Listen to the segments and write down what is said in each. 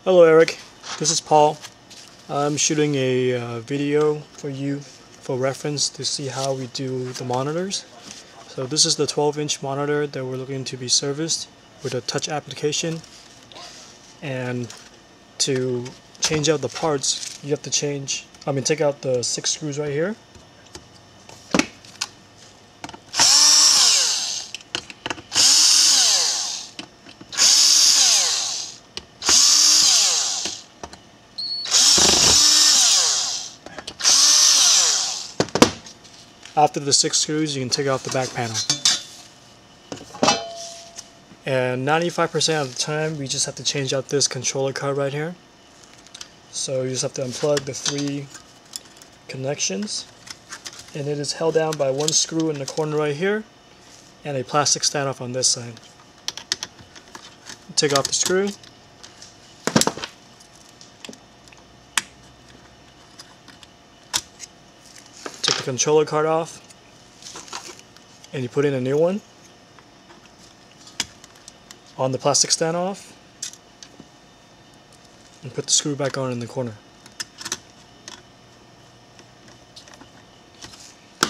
Hello Eric, this is Paul. I'm shooting a video for you for reference to see how we do the monitors. So this is the 12-inch monitor that we're looking to be serviced with a touch application, and to change out the parts you have to take out the 6 screws right here. After the 6 screws, you can take off the back panel. And 95% of the time, we just have to change out this controller card right here. So you just have to unplug the 3 connections, and it is held down by 1 screw in the corner right here and a plastic standoff on this side. Take off the screw. Take the controller card off, and you put in a new one on the plastic standoff, and put the screw back on in the corner.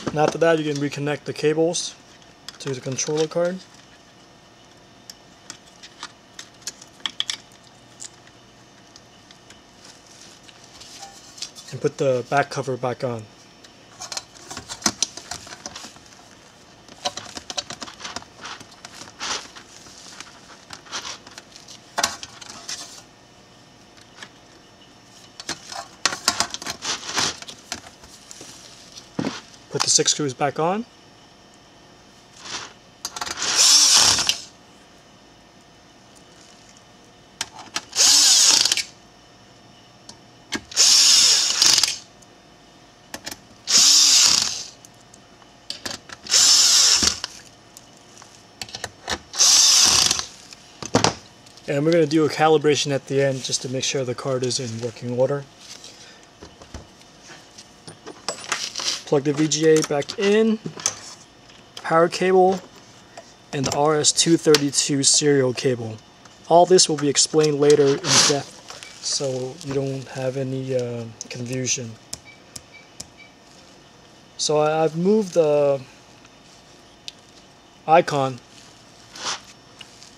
And after that, you can reconnect the cables to the controller card. And put the back cover back on. Put the 6 screws back on. And we're going to do a calibration at the end just to make sure the card is in working order. Plug the VGA back in, power cable, and the RS-232 serial cable. All this will be explained later in depth, so you don't have any confusion. So I've moved the icon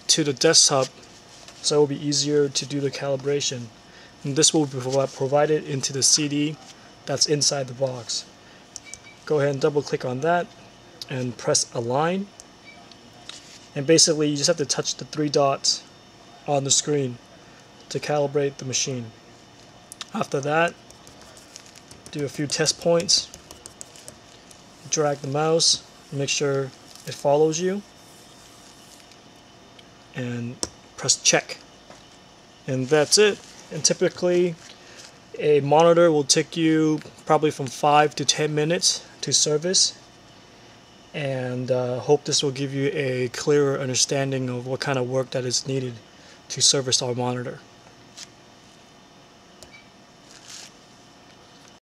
to the desktop so it will be easier to do the calibration. And this will be provided into the CD that's inside the box. Go ahead and double click on that and press align, and basically you just have to touch the 3 dots on the screen to calibrate the machine. After that, do a few test points, drag the mouse, make sure it follows you, and press check, and that's it. And typically a monitor will take you probably from 5 to 10 minutes to service, and hope this will give you a clearer understanding of what kind of work that is needed to service our monitor.